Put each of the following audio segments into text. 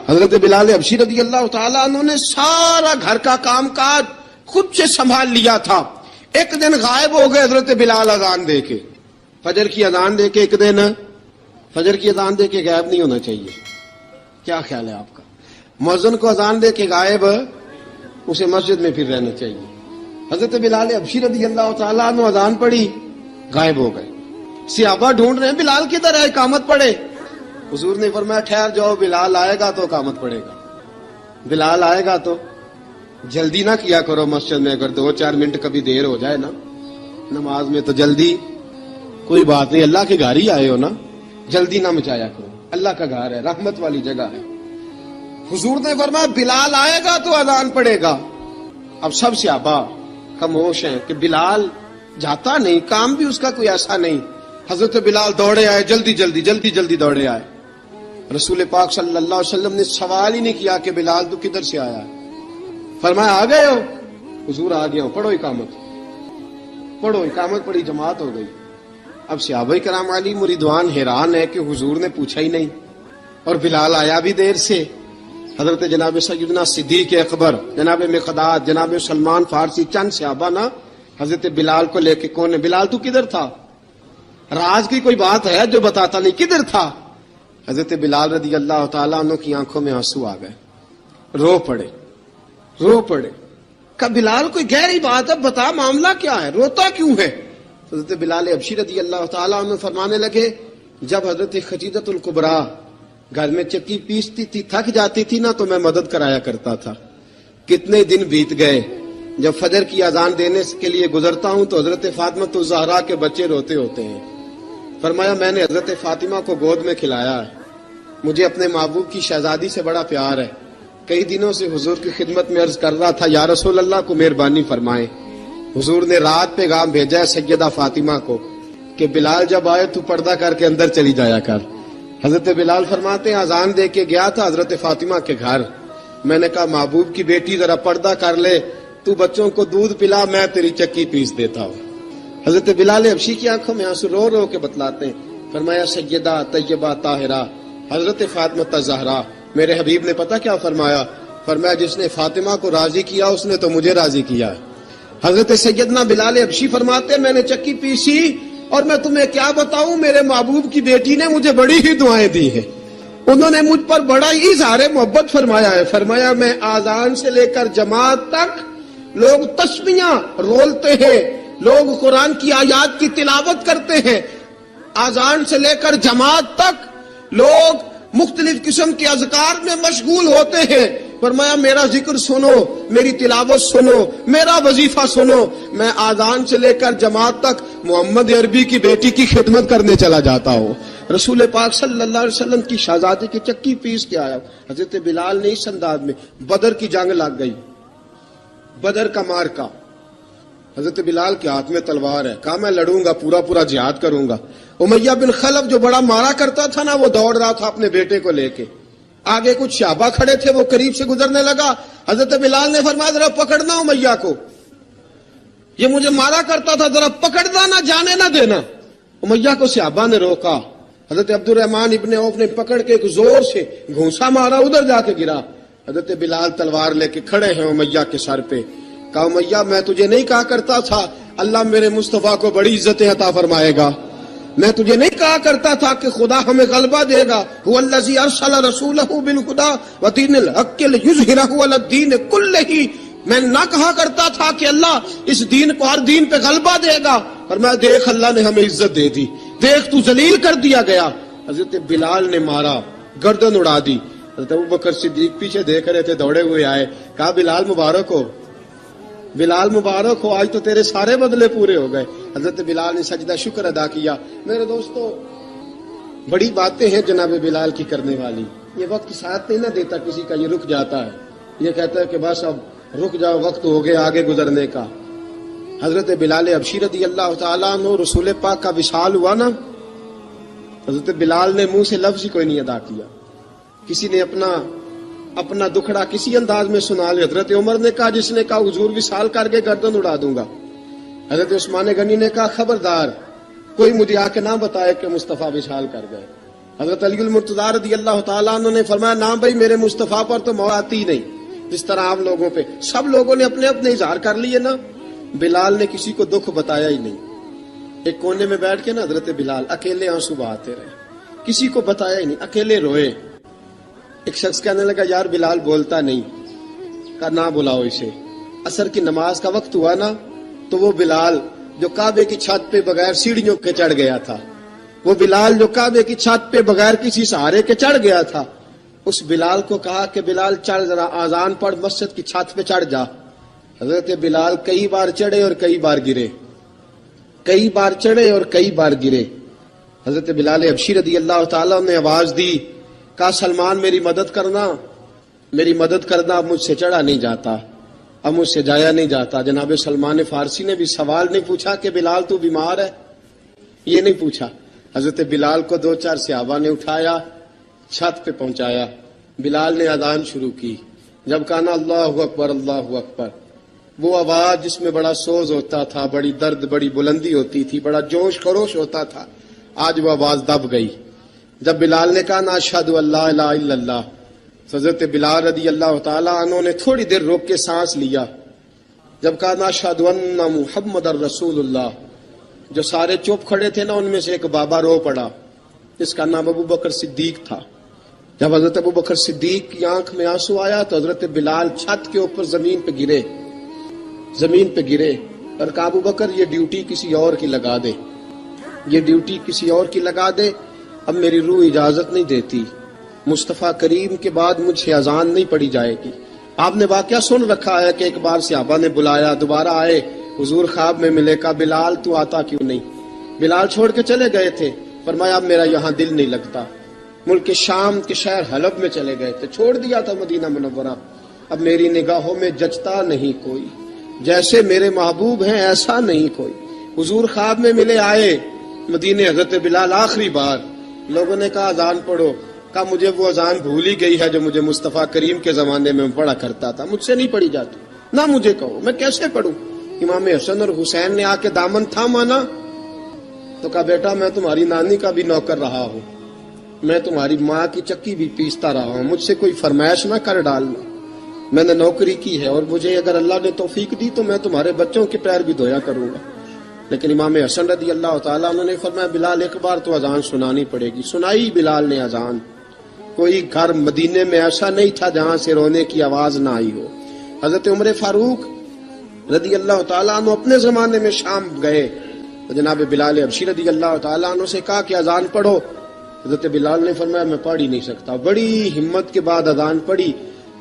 حضرت بلال حبشی رضی اللہ تعالیٰ عنہ نے سارا گھر کا کام کاج خود سے سنبھال لیا تھا. ایک دن غائب ہو گئے حضرت بلال اذان دے کے, فجر کی اذان دے کے. ایک دن فجر کی اذان دے کے غائب نہیں ہونا چاہیے. کیا خیال ہے آپ کا؟ مؤذن کو اذان دے کے غائب, اسے مسجد میں پھر رہنا چاہیے. حضرت بلال حبشی رضی اللہ تعالیٰ عنہ اذان پڑھی, غائب ہو گئے. صحابہ ڈھونڈ رہے ہیں بلال کدھر ہے, اقامت پڑھے. حضور نے فرمایا ٹھہر جاؤ, بلال آئے گا تو اقامت پڑھے گا. بلال آئے گا تو جلدی نہ کیا کرو مسجد میں, اگر 2-4 منٹ کبھی دیر ہو جائے نا نماز میں تو جلدی کوئی بات نہیں, اللہ کے گھر ہی آئے ہو نا, جلدی نہ مچایا کرو. اللہ کا گھر ہے, رحمت والی جگہ ہے. حضور نے فرمایا بلال آئے گا تو اذان پڑھے گا. اب سب صحابہ خاموش ہیں کہ بلال جاتا نہیں, کام بھی اس کا کوئی ایسا نہیں. حضرت بلال دوڑے آئے, جلدی دوڑے آئے. رسول پاک صلی اللہ علیہ وسلم نے سوال ہی نہیں کیا کہ بلال تو کدھر سے آیا. فرمایا آ گئے ہو؟ حضور آ گیا ہوں. پڑھو اقامت پڑھی, جماعت ہو گئی. اب صحابہ کرام علی مریدوان حیران ہے کہ حضور نے پوچھا ہی نہیں اور بلال آیا بھی دیر سے. حضرت جناب سیدنا صدیق اکبر, جناب مقداد, جناب سلمان فارسی, چند صحابہ نا حضرت بلال کو لے کے, کون ہے بلال تو کدھر تھا؟ راز کی کوئی بات ہے جو بتاتا نہیں, کدھر تھا؟ حضرت بلال رضی اللہ تعالیٰ عنہ کی آنکھوں میں آنسو آ گئے, رو پڑے. کہ بلال کوئی گہری بات ہے, بتا معاملہ کیا ہے, روتا کیوں ہے؟ حضرت بلال حبشی رضی اللہ تعالیٰ عنہ فرمانے لگے جب حضرت خدیجہ الکبریٰ گھر میں چکی پیستی تھی, تھک جاتی تھی نا, تو میں مدد کرایا کرتا تھا. کتنے دن بیت گئے, جب فجر کی اذان دینے کے لیے گزرتا ہوں تو حضرت فاطمہ الزہرا کے بچے روتے ہوتے ہیں. فرمایا میں نے حضرت فاطمہ کو گود میں کھلایا ہے, مجھے اپنے محبوب کی شہزادی سے بڑا پیار ہے. کئی دنوں سے حضور کی خدمت میں عرض کر رہا تھا یا رسول اللہ کو مہربانی فرمائیں. حضور نے رات پیغام بھیجا ہے سیدہ فاطمہ کو کہ بلال جب آئے تو پردہ کر کے اندر چلی جایا کر. حضرت بلال فرماتے ہیں اذان دے کے گیا تھا حضرت فاطمہ کے گھر, میں نے کہا محبوب کی بیٹی ذرا پردہ کر لے, تو بچوں کو دودھ پلا, میں تیری چکی پیس دیتا ہوں. حضرت بلال حبشی کی آنکھوں میں آنسو رو کے بتلاتے ہیں. فرمایا سیدہ طیبہ طاہرہ حضرت فاطمہ الزہرا, میرے حبیب نے پتہ کیا فرمایا؟ فرمایا جس نے فاطمہ کو راضی کیا اس نے تو مجھے راضی کیا. حضرت سیدنا بلال حبشی فرماتے ہیں میں نے چکی پیسی اور میں تمہیں کیا بتاؤں, میرے محبوب کی بیٹی نے مجھے بڑی ہی دعائیں دی ہیں, انہوں نے مجھ پر بڑا ہی اظہار محبت فرمایا ہے. فرمایا میں آذان سے لے کر جماعت تک لوگ تسبیحاں رولتے ہیں, لوگ قرآن کی آیات کی تلاوت کرتے ہیں, آذان سے لے کر جماعت تک لوگ مختلف قسم کے اذکار میں مشغول ہوتے ہیں. فرمایا میرا ذکر سنو, میری تلاوت سنو, میرا وظیفہ سنو, میں آذان سے لے کر جماعت تک محمد عربی کی بیٹی کی خدمت کرنے چلا جاتا ہوں. رسول پاک صلی اللہ علیہ وسلم کی شہزادی کی چکی پیس کے آیا. حضرت بلال نے اس انداز میں, بدر کی جنگ لگ گئی, بدر کا مارکا, حضرت بلال کے ہاتھ میں تلوار ہے, کہا میں لڑوں گا, پورا جہاد کروں گا. امیہ بن خلف جو بڑا مارا کرتا تھا نا, وہ دوڑ رہا تھا اپنے بیٹے کو لے کے, آگے کچھ صحابہ کھڑے تھے, وہ قریب سے گزرنے لگا. حضرت بلال نے فرمایا ذرا پکڑنا امیہ کو, یہ مجھے مارا کرتا تھا, ذرا پکڑنا, نہ جانے نہ دینا. امیہ کو صحابہ نے روکا. حضرت عبد الرحمن ابن عوف نے پکڑ کے ایک زور سے گھونسا مارا, ادھر جا کے گرا. حضرت بلال تلوار لے کے کھڑے ہیں امیہ کے سر پہ. کہا امیہ میں تجھے نہیں کہا کرتا تھا اللہ میرے مصطفیٰ کو بڑی عزتیں عطا فرمائے گا, میں تجھے نہیں کہا کرتا تھا کہ خدا ہمیں غلبہ دے گا, هو الذی ارسل رسولہ بالہدی ودین الحق لیظہرہ علی الدین کلہ, میں نہ کہا کرتا تھا کہ اللہ اس دین کو ہر دین پہ غلبہ دے گا. اور میں دیکھ اللہ نے ہمیں عزت دے دی, دیکھ تو ذلیل کر دیا گیا. حضرت بلال نے مارا, گردن اڑا دی. حضرت ابوبکر صدیق پیچھے دیکھ رہے تھے, دوڑے ہوئے آئے, کہا بلال مبارک ہو, بلال مبارک ہو, آج تو تیرے سارے بدلے پورے ہو گئے. حضرت بلال نے سجدہ شکر ادا کیا. میرے دوستو بڑی باتیں ہیں جناب بلال کی کرنے والی. یہ وقت ساتھ نہیں نہ دیتا کسی کا, یہ رک جاتا ہے, یہ کہتا ہے کہ بس اب رک جاؤ, وقت ہو گیا آگے گزرنے کا. حضرت بلال حبشی رضی اللہ تعالیٰ عنہ رسول پاک کا وصال ہوا نا, حضرت بلال نے منہ سے لفظ ہی کوئی نہیں ادا کیا. کسی نے اپنا دکھڑا کسی انداز میں سنا لیا. حضرت عمر نے کہا, جس نے کہا حضور وصال کر کے گردن اڑا دوں گا. حضرت عثمان غنی نے کہا خبردار کوئی مجھے آ کے نہ بتائے کہ مصطفیٰ وصال کر گئے. حضرت علی المرتضیٰ رضی اللہ تعالیٰ عنہ نے فرمایا نہ بھائی میرے مصطفیٰ پر تو موت آتی ہی نہیں، جس طرح عام لوگوں پہ سب لوگوں نے اپنے اپنے اظہار کر لیے نا، بلال نے کسی کو دکھ بتایا ہی نہیں. ایک کونے میں بیٹھ کے نا حضرت بلال اکیلے آنسو بہاتے رہے، کسی کو بتایا ہی نہیں، اکیلے روئے. ایک شخص کہنے لگا یار بلال بولتا نہیں، کہا نہ بلاؤ اسے. عصر کی نماز کا وقت ہوا نا تو وہ بلال جو کعبے کی چھت پہ بغیر سیڑھیوں کے چڑھ گیا تھا، وہ بلال جو کعبے کی چھت پہ بغیر کسی سہارے کے چڑھ گیا تھا، اس بلال کو کہا کہ بلال چڑھ ذرا، آذان پڑھ، مسجد کی چھت پہ چڑھ جا. حضرت بلال کئی بار چڑھے اور کئی بار گرے، کئی بار چڑھے اور کئی بار گرے. حضرت بلال حبشی رضی اللہ تعالیٰ نے آواز دی، کہا سلمان میری مدد کرنا، میری مدد کرنا، اب مجھ سے چڑھا نہیں جاتا، اب مجھ سے جایا نہیں جاتا. جناب سلمان فارسی نے بھی سوال نہیں پوچھا کہ بلال تو بیمار ہے، یہ نہیں پوچھا. حضرت بلال کو 2-4 صحابہ نے اٹھایا، چھت پہ پہنچایا. بلال نے اذان شروع کی. جب کہا نا اللہ اکبر اللہ اکبر، وہ آواز جس میں بڑا سوز ہوتا تھا، بڑی درد، بڑی بلندی ہوتی تھی، بڑا جوش خروش ہوتا تھا، آج وہ آواز دب گئی. جب بلال نے کہا نا اشہد ان لا الہ الا اللہ، حضرت بلال رضی اللہ تعالیٰ عنہ نے تھوڑی دیر روک کے سانس لیا. جب کہا نا اشہد ان محمد الرسول اللہ، جو سارے چپ کھڑے تھے نا ان میں سے ایک بابا رو پڑا، جس کا نام ابو بکر صدیق تھا. جب حضرت ابو بکر صدیق کی آنکھ میں آنسو آیا تو حضرت بلال چھت کے اوپر زمین پہ گرے، زمین پہ گرے اور کہا ابو بکر یہ ڈیوٹی کسی اور کی لگا دے، یہ ڈیوٹی کسی اور کی لگا دے، اب میری روح اجازت نہیں دیتی، مصطفیٰ کریم کے بعد مجھ سے اذان نہیں پڑی جائے گی. آپ نے واقعہ سن رکھا ہے کہ ایک بار صحابہ نے بلایا، دوبارہ آئے، حضور خواب میں ملے، کہا بلال تو آتا کیوں نہیں؟ بلال چھوڑ کے چلے گئے تھے. فرمایا اب میرا یہاں دل نہیں لگتا. ملک شام کے شہر حلب میں چلے گئے تھے، چھوڑ دیا تھا مدینہ منورہ، اب میری نگاہوں میں جچتا نہیں کوئی، جیسے میرے محبوب ہیں ایسا نہیں کوئی. حضور خواب میں ملے، آئے مدینے. حضرت بلال آخری بار، لوگوں نے کہا اذان پڑھو، کہا مجھے وہ اذان بھول ہی گئی ہے جو مجھے مصطفیٰ کریم کے زمانے میں پڑھا کرتا تھا، مجھ سے نہیں پڑھی جاتی، نہ مجھے کہو، میں کیسے پڑھوں؟ امام حسن اور حسین نے آ کے دامن تھاما نا تو کہا بیٹا میں تمہاری نانی کا بھی نوکر رہا ہوں، میں تمہاری ماں کی چکی بھی پیستا رہا ہوں، مجھ سے کوئی فرمائش نہ کر ڈالنا، میں نے نوکری کی ہے اور مجھے اگر اللہ نے توفیق دی تو میں تمہارے بچوں کے پیر بھی دھویا کروں گا. لیکن امام حسن رضی اللہ تعالیٰ عنہ نے فرمایا بلال ایک بار تو اذان سنانی پڑے گی. سنائی بلال نے اذان. کوئی گھر مدینے میں ایسا نہیں تھا جہاں سے رونے کی آواز نہ آئی ہو. حضرت عمر فاروق رضی اللہ تعالیٰ عنہ اپنے زمانے میں شام گئے تو جناب بلال حبشی رضی اللہ تعالیٰ عنہ سے کہا کہ اذان پڑھو. حضرت بلال نے فرمایا میں پڑھ ہی نہیں سکتا. بڑی ہمت کے بعد اذان پڑھی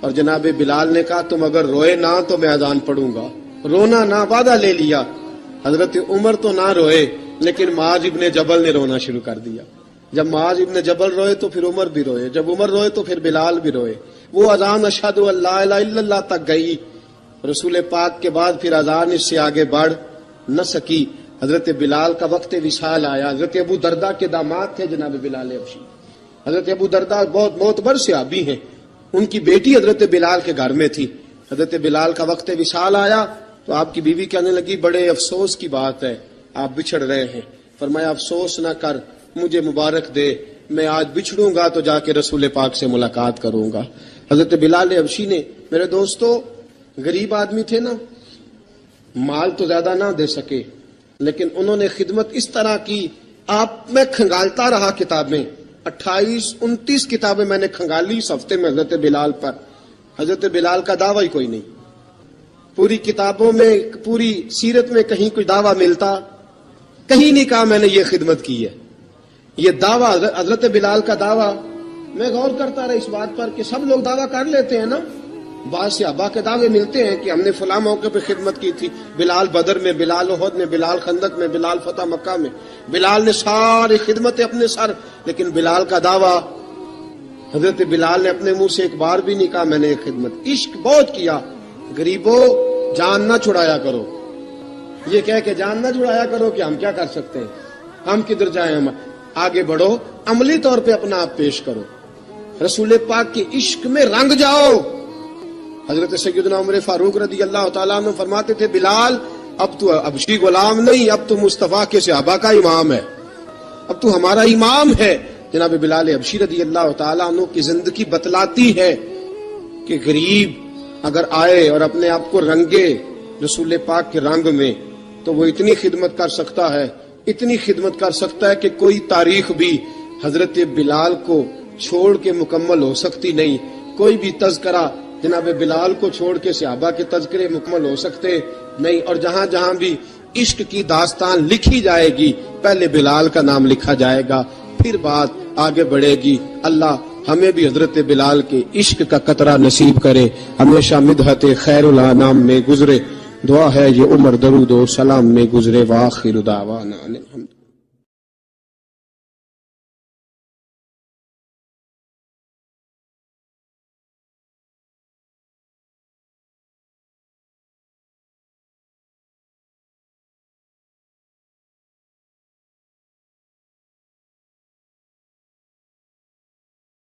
اور جناب بلال نے کہا تم اگر روئے نہ تو میں اذان پڑھوں گا. رونا نہ، وعدہ لے لیا. حضرت عمر تو نہ روئے لیکن معاذ ابن جبل نے رونا شروع کر دیا. جب معاذ ابن جبل روئے تو پھر عمر بھی روئے، جب عمر روئے تو پھر بلال بھی روئے. وہ اذان اشہد ان لا الہ الا اللہ تک گئی. رسول پاک کے بعد پھر اذان اس سے آگے بڑھ نہ سکی. حضرت بلال کا وقت وصال آیا. حضرت ابو درداء کے داماد تھے جناب بلال حبشی. حضرت ابو درداء بہت معتبر صحابی ہیں، ان کی بیٹی حضرت بلال کے گھر میں تھی. حضرت بلال کا وقت وصال آیا تو آپ کی بیوی کہنے لگی بڑے افسوس کی بات ہے، آپ بچھڑ رہے ہیں. فرمایا افسوس نہ کر، مجھے مبارک دے، میں آج بچھڑوں گا تو جا کے رسول پاک سے ملاقات کروں گا. حضرت بلال حبشی نے، میرے دوستو، غریب آدمی تھے نا، مال تو زیادہ نہ دے سکے لیکن انہوں نے خدمت اس طرح کی. آپ میں کھنگالتا رہا کتابیں، 28-29 کتابیں میں نے کھنگالی اس ہفتے میں حضرت بلال پر. حضرت بلال کا دعویٰ ہی کوئی نہیں. پوری کتابوں میں، پوری سیرت میں کہیں کوئی دعویٰ ملتا؟ کہیں نہیں کہا میں نے یہ خدمت کی ہے. یہ دعویٰ حضرت بلال کا دعویٰ، میں غور کرتا رہا اس بات پر کہ سب لوگ دعویٰ کر لیتے ہیں نا. بعض صحابہ کے دعوے ملتے ہیں کہ ہم نے فلاں موقع پہ خدمت کی تھی، بلال بدر میں، بلال احد میں، بلال خندق میں، بلال فتح مکہ میں، بلال نے ساری خدمتیں اپنے سر. لیکن بلال کا دعویٰ، حضرت بلال نے اپنے منہ سے ایک بار بھی نہیں کہا میں نے یہ خدمت. عشق بہت کیا. غریبوں جان نہ چھڑایا کرو، یہ کہہ کے جان نہ چھڑایا کرو کہ ہم کیا کر سکتے ہیں، ہم کدھر جائیں، ہم آگے بڑھو، عملی طور پہ اپنا آپ پیش کرو، رسول پاک کے عشق میں رنگ جاؤ. حضرت سیدنا عمر فاروق رضی اللہ تعالیٰ عنہ فرماتے تھے بلال اب تو حبشی غلام نہیں، اب تو مصطفیٰ کے صحابہ کا امام ہے، اب تو ہمارا امام ہے. جناب بلال حبشی رضی اللہ تعالیٰ عنہ کی زندگی بتلاتی ہے کہ غریب اگر آئے اور اپنے آپ کو رنگے رسول پاک کے رنگ میں تو وہ اتنی خدمت کر سکتا ہے، اتنی خدمت کر سکتا ہے کہ کوئی تاریخ بھی حضرت بلال کو چھوڑ کے مکمل ہو سکتی نہیں، کوئی بھی تذکرہ جناب بلال کو چھوڑ کے صحابہ کے تذکرے مکمل ہو سکتے نہیں، اور جہاں جہاں بھی عشق کی داستان لکھی جائے گی پہلے بلال کا نام لکھا جائے گا، پھر بات آگے بڑھے گی۔ اللہ ہمیں بھی حضرت بلال کے عشق کا قطرہ نصیب کرے، ہمیشہ مدحت خیر الانام میں گزرے۔ دعا ہے یہ عمر درود و سلام میں گزرے۔ وآخر دعوانا الحمد